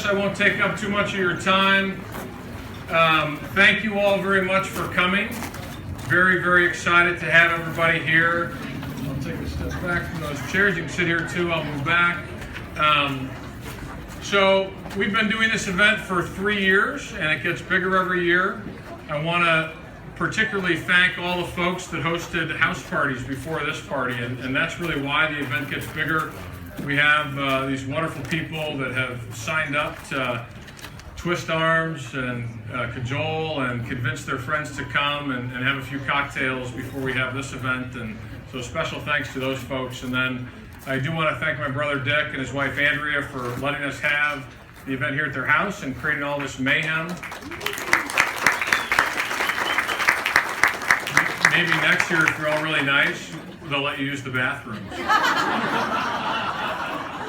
I won't take up too much of your time. Thank you all very much for coming. Very, very excited to have everybody here. I'll take a step back from those chairs. You can sit here too. I'll move back. So we've been doing this event for 3 years, and it gets bigger every year. I want to particularly thank all the folks that hosted house parties before this party, and that's really why the event gets bigger. We have these wonderful people that have signed up to twist arms and cajole and convince their friends to come and have a few cocktails before we have this event. And so special thanks to those folks. And then I do want to thank my brother Dick and his wife Andrea for letting us have the event here at their house and creating all this mayhem. Maybe next year, if you're all really nice, they'll let you use the bathrooms.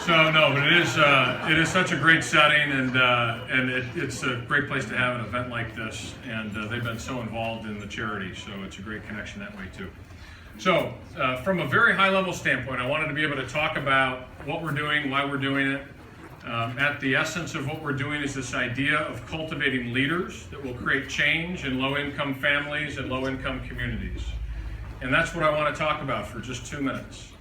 So no, but it is such a great setting, and it's a great place to have an event like this. And they've been so involved in the charity, so it's a great connection that way too. So from a very high level standpoint, I wanted to be able to talk about what we're doing, why we're doing it. At the essence of what we're doing is this idea of cultivating leaders that will create change in low-income families and low-income communities. And that's what I want to talk about for just 2 minutes.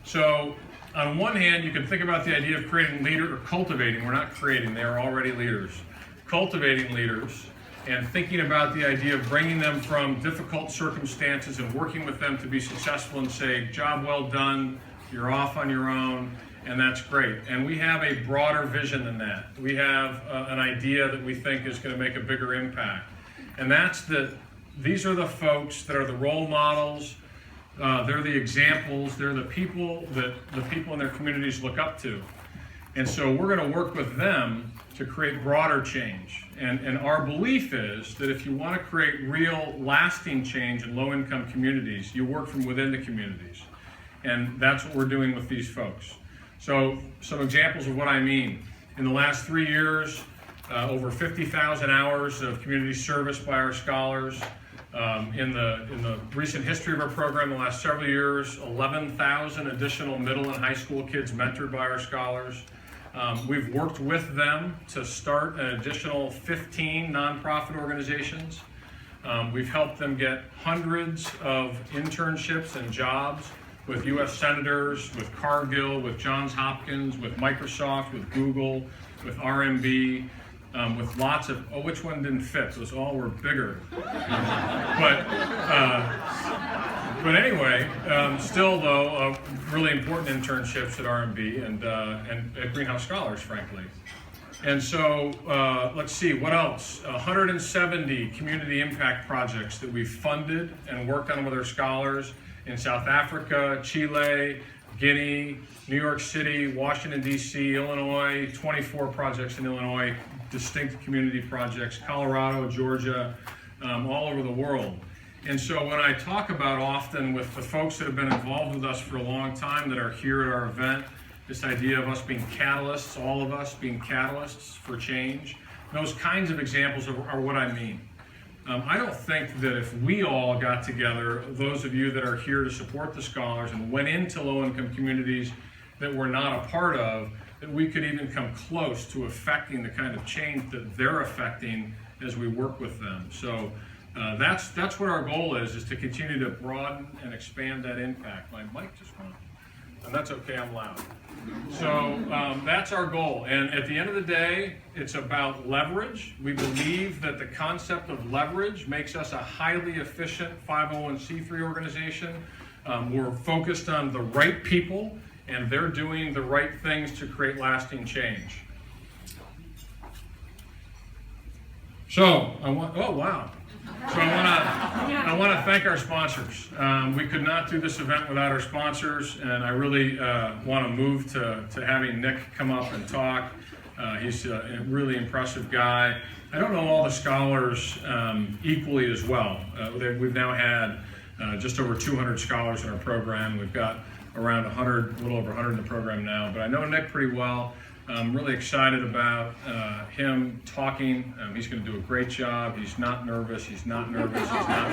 So on one hand, you can think about the idea of creating leader or cultivating. We're not creating, they are already leaders. Cultivating leaders and thinking about the idea of bringing them from difficult circumstances and working with them to be successful and say, job well done, you're off on your own. And that's great. And we have a broader vision than that. We have an idea that we think is going to make a bigger impact. And that's that these are the folks that are the role models, they're the examples, they're the people that the people in their communities look up to. And so we're going to work with them to create broader change. And our belief is that if you want to create real lasting change in low-income communities, you work from within the communities. And that's what we're doing with these folks. So some examples of what I mean. In the last 3 years, over 50,000 hours of community service by our scholars. In the recent history of our program, the last several years, 11,000 additional middle and high school kids mentored by our scholars. We've worked with them to start an additional 15 nonprofit organizations. We've helped them get hundreds of internships and jobs with U.S. senators, with Cargill, with Johns Hopkins, with Microsoft, with Google, with RMB, with lots of, which one didn't fit? Those all were bigger. But anyway, still though, really important internships at RMB and at Greenhouse Scholars, frankly. And so let's see, what else? 170 community impact projects that we've funded and worked on with our scholars in South Africa, Chile, Guinea, New York City, Washington, D.C., Illinois, 24 projects in Illinois, distinct community projects, Colorado, Georgia, all over the world. And so when I talk about often with the folks that have been involved with us for a long time that are here at our event, this idea of us being catalysts, all of us being catalysts for change, those kinds of examples are what I mean. I don't think that if we all got together, those of you that are here to support the scholars and went into low-income communities that we're not a part of, that we could even come close to affecting the kind of change that they're affecting as we work with them. So that's what our goal is to continue to broaden and expand that impact. My mic just went. And that's okay, I'm loud. So that's our goal. And at the end of the day, it's about leverage. We believe that the concept of leverage makes us a highly efficient 501c3 organization. We're focused on the right people, and they're doing the right things to create lasting change. So I want to thank our sponsors. We could not do this event without our sponsors, and I really want to move to having Nick come up and talk. He's a really impressive guy. I don't know all the scholars equally as well. We've now had just over 200 scholars in our program. We've got around 100, a little over 100 in the program now, but I know Nick pretty well. I'm really excited about him talking. He's going to do a great job. He's not nervous. He's not nervous. He's not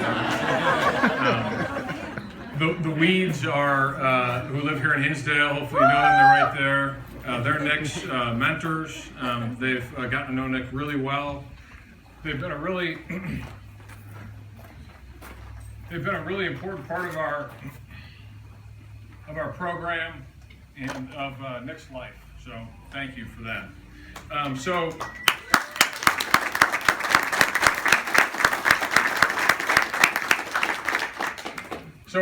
nervous. The Weeds are, who live here in Hinsdale. Hopefully you know them. They're right there. They're Nick's mentors. They've gotten to know Nick really well. They've been a really important part of our program and of Nick's life. So thank you for that. So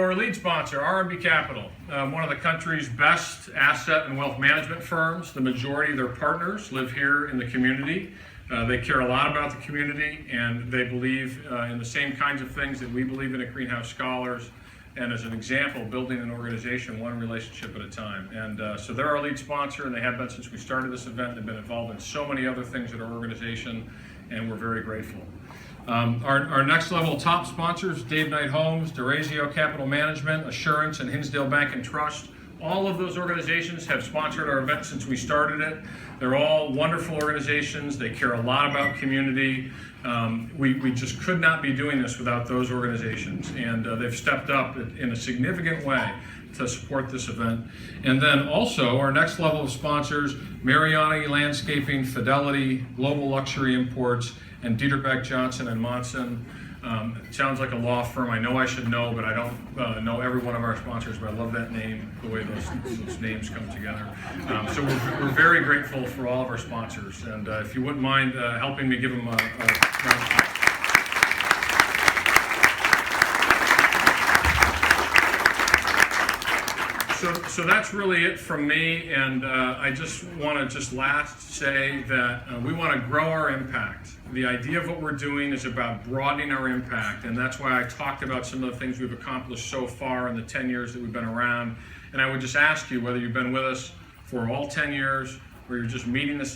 our lead sponsor, R&B Capital, one of the country's best asset and wealth management firms. The majority of their partners live here in the community. They care a lot about the community, and they believe in the same kinds of things that we believe in at Greenhouse Scholars. And as an example, building an organization one relationship at a time. And so they're our lead sponsor, and they have been since we started this event. They've been involved in so many other things at our organization, and we're very grateful. Our next level top sponsors, Dave Knight Homes, DeRazio Capital Management, Assurance, and Hinsdale Bank and Trust. All of those organizations have sponsored our event since we started it. They're all wonderful organizations. They care a lot about community. We just could not be doing this without those organizations, and they've stepped up in a significant way to support this event. And then also our next level of sponsors, Mariani Landscaping, Fidelity, Global Luxury Imports, and Dieterbeck Johnson and Monson. It sounds like a law firm. I know I should know, but I don't know every one of our sponsors, but I love that name, the way those names come together. So we're very grateful for all of our sponsors. And if you wouldn't mind helping me give them a round of applause. So that's really it from me, and I just want to last say that we want to grow our impact. The idea of what we're doing is about broadening our impact, and that's why I talked about some of the things we've accomplished so far in the 10 years that we've been around. And I would just ask you, whether you've been with us for all 10 years or you're just meeting us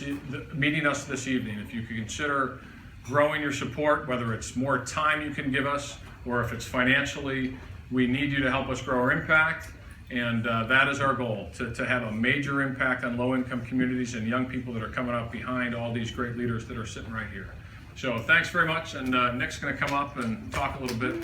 this evening, if you could consider growing your support, whether it's more time you can give us or if it's financially, we need you to help us grow our impact. And that is our goal, to have a major impact on low-income communities and young people that are coming up behind all these great leaders that are sitting right here. So thanks very much, and Nick's going to come up and talk a little bit.